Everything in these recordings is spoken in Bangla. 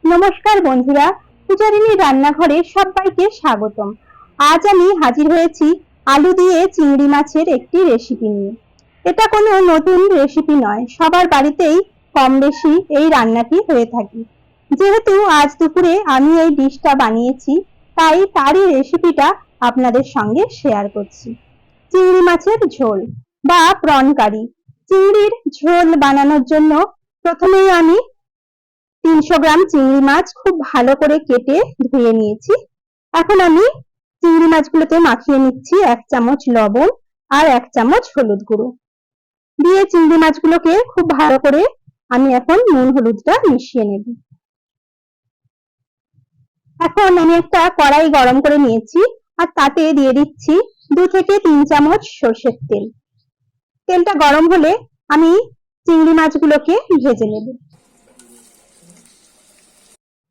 নমস্কার বন্ধুরা, পূজারিনী রান্নাঘরে সবাইকে স্বাগতম। আজ আমি হাজির হয়েছি আলু দিয়ে চিংড়ি মাছের একটি রেসিপি নিয়ে। এটা কোনো নতুন রেসিপি নয়, সবার বাড়িতেই কম বেশি এই রান্নাটি হয়ে থাকে। যেহেতু আজ দুপুরে আমি এই ডিশটা বানিয়েছি, তাই তারই রেসিপিটা আপনাদের সঙ্গে শেয়ার করছি। চিংড়ি মাছের ঝোল বা প্রন কারি। চিংড়ির ঝোল বানানোর জন্য প্রথমেই আমি 300 গ্রাম চিংড়ি মাছ খুব ভালো করে কেটে ধুয়ে নিয়েছি। এখন আমি চিংড়ি মাছগুলোতে মাখিয়ে নিচ্ছি 1 চামচ লবণ আর 1 চামচ হলুদ গুঁড়ো দিয়ে চিংড়ি মাছগুলোকে খুব ভালো করে আমি এখন নুন হলুদটা মিশিয়ে নেব। এখন আমি একটা কড়াই গরম করে নিয়েছি আর তাতে দিয়ে দিচ্ছি 2 থেকে 3 চামচ সরষের তেল। তেলটা গরম হলে আমি চিংড়ি মাছগুলোকে ভেজে নেব।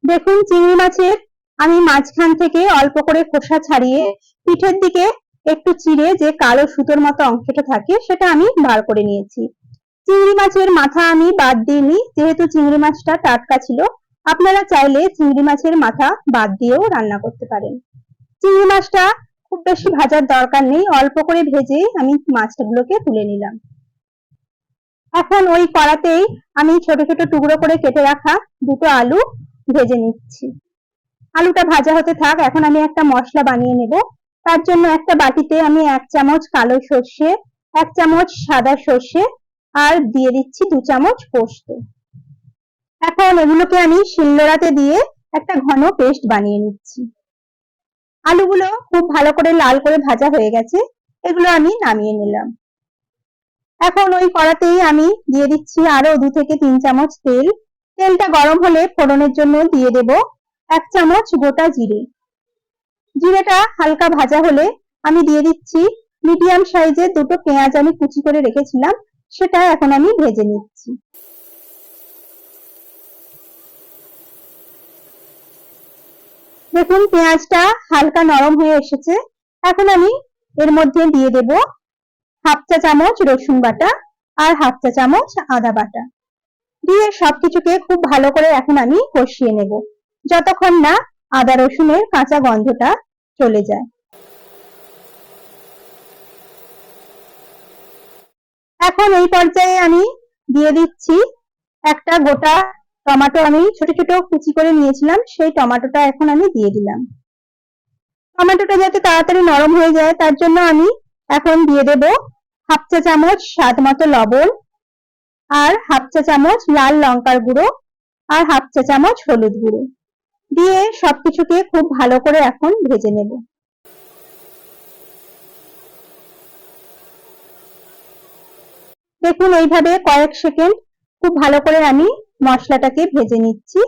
দেখুন, চিংড়ি মাছের আমি মাঝখান থেকে অল্প করে খোসা ছাড়িয়ে পিঠের দিকে একটু চিড়ে যে কালো সুতোর মতো অংশটা থাকে সেটা আমি বার করে নিয়েছি। চিংড়ি মাছের মাথা আমি বাদ দিইনি, যেহেতু চিংড়ি মাছটা টাটকা ছিল। আপনারা চাইলে চিংড়ি মাছের মাথা বাদ দিয়েও রান্না করতে পারেন। চিংড়ি মাছটা খুব বেশি ভাজার দরকার নেই, অল্প করে ভেজে আমি মাছগুলোকে তুলে নিলাম। এখন ওই কড়াতেই আমি ছোট ছোট টুকরো করে কেটে রাখা 2টো আলু ভেজে নিচ্ছি। আলুটা ভাজা হতে থাক। এখন আমি একটা মশলা বানিয়ে নেব। তার জন্য একটা বাটিতে আমি 1 চামচ কালো সর্ষে, 1 চামচ সাদা সর্ষে আর দিয়ে দিচ্ছি 2 চামচ পোস্ত। এখন এগুলোকে আমি শিলনোড়াতে দিয়ে একটা ঘন পেস্ট বানিয়ে নিচ্ছি। আলুগুলো খুব ভালো করে লাল করে ভাজা হয়ে গেছে, এগুলো আমি নামিয়ে নিলাম। এখন ওই কড়াতেই আমি দিয়ে দিচ্ছি আরো 2 থেকে 3 চামচ তেল। তেলটা গরম হলে ফোড়নের জন্য দিয়ে দেব 1 চামচ গোটা জিরে। জিরেটা হালকা ভাজা হলে আমি দিয়ে দিচ্ছি মিডিয়াম সাইজের 2টো পেঁয়াজ আমি কুচি করে রেখেছিলাম, সেটা এখন আমি ভেজে নিচ্ছি। দেখুন, পেঁয়াজটা হালকা নরম হয়ে এসেছে। এখন আমি এর মধ্যে দিয়ে দেব 1/2 চা চামচ রসুন বাটা আর 1/2 চা চামচ আদা বাটা দিয়ে সবকিছুকে খুব ভালো করে এখন আমি কষিয়ে নেব, যতক্ষণ না আদা রসুনের কাঁচা গন্ধটা চলে যায়। এখন এই পর্যায়ে আমি দিয়ে দিচ্ছি একটা গোটা টমেটো, আমি ছোট ছোট কুচি করে নিয়েছিলাম, সেই টমেটোটা এখন আমি দিয়ে দিলাম। টমেটোটা যাতে তাড়াতাড়ি নরম হয়ে যায় তার জন্য আমি এখন দিয়ে দেব 1/2 চা চামচ স্বাদ মতো লবণ আর 1/2 চা চামচ লাল লঙ্কার গুঁড়ো আর 1/2 চা চামচ হলুদ গুঁড়ো দিয়ে সবকিছুকে খুব ভালো করে এখন ভেজে নেব। দেখুন, এইভাবে কয়েক সেকেন্ড খুব ভালো করে আমি মশলাটাকে ভেজে নিচ্ছি।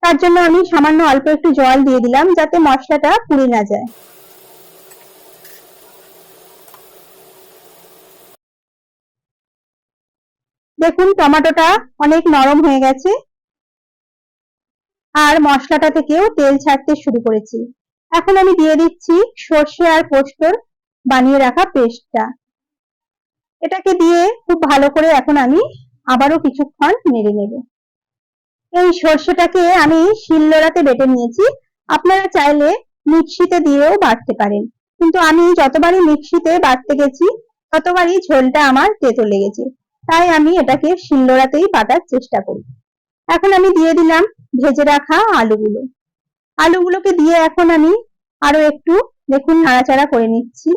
তার জন্য আমি সামান্য অল্প একটু জল দিয়ে দিলাম যাতে মশলাটা পুড়ে না যায়। দেখুন, টমেটোটা অনেক নরম হয়ে গেছে আর মশলাটা থেকেও তেল ছাড়তে শুরু করেছি। এখন আমি দিয়ে দিচ্ছি সর্ষে আর পোস্তর বানিয়ে রাখা পেস্টটা। এটাকে দিয়ে খুব ভালো করে এখন আমি আবারও কিছুক্ষণ নেড়ে নেব। এই সর্ষেটাকে আমি শিলনোড়াতে বেটে নিয়েছি, আপনারা চাইলে মিক্সিতে দিয়েও বাটতে পারেন, কিন্তু আমি যতবারই মিক্সিতে বাটতে গেছি ততবারই ঝোলটা আমার তেতো লেগেছে, তাই আমি এটাকে শিলনোড়াতেই বাটার চেষ্টা করি। এখন আমি দিয়ে দিলাম ভেজে রাখা আলুগুলো। আলুগুলোকে দিয়ে এখন আমি আরো একটু দেখুন নাড়াচাড়া করে নিচ্ছি।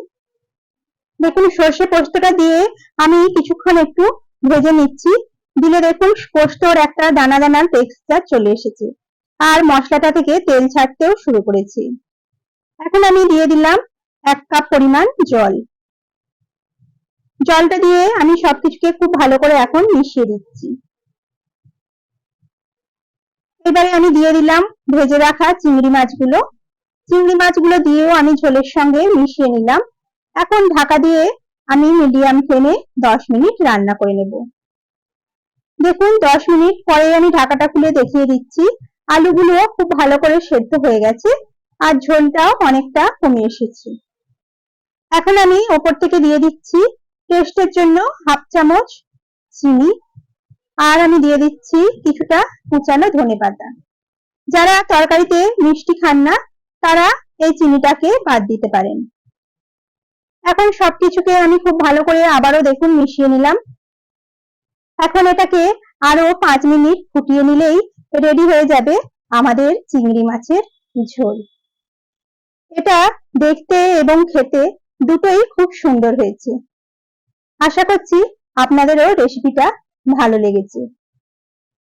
দেখুন, সর্ষে পোস্তটা দিয়ে আমি কিছুক্ষণ একটু ভেজে নিচ্ছি। দিলে দেখুন পোস্তর একটা দানা দানার টেক্সচার চলে এসেছে আর মশলাটা থেকে তেল ছাড়তেও শুরু করেছে। এখন আমি দিয়ে দিলাম 1 কাপ পরিমাণ জল। জলটা দিয়ে আমি সবকিছুকে খুব ভালো করে এখন মিশিয়ে দিচ্ছি। এবারে আমি দিয়ে দিলাম ভেজে রাখা চিংড়ি মাছগুলো। চিংড়ি মাছগুলো দিয়েও আমি ঝোলের সঙ্গে মিশিয়ে নিলাম। এখন ঢাকা দিয়ে আমি মিডিয়াম ফ্লেমে 10 মিনিট রান্না করে নেব। দেখুন, 10 মিনিট পরে আমি ঢাকাটা খুলে দেখিয়ে দিচ্ছি। আলুগুলো খুব ভালো করে সেদ্ধ হয়ে গেছে আর ঝোলটাও অনেকটা কমে এসেছে। এখন আমি ওপর থেকে দিয়ে দিচ্ছি টেস্টের জন্য 1/2 চামচ চিনি আর আমি দিয়ে দিচ্ছি কিছুটা কুচানো ধনেপাতা যারা তরকারিতে মিষ্টি খান না তারা এই চিনিটাকে বাদ দিতে পারেন। এখন সবকিছুকে আমি খুব ভালো করে আবারও দেখুন মিশিয়ে নিলাম। এখন এটাকে আরো 5 মিনিট ফুটিয়ে নিলেই রেডি হয়ে যাবে আমাদের চিংড়ি মাছের ঝোল। এটা দেখতে এবং খেতে দুটোই খুব সুন্দর হয়েছে। আশা করছি আপনাদেরও রেসিপিটা ভালো লেগেছে।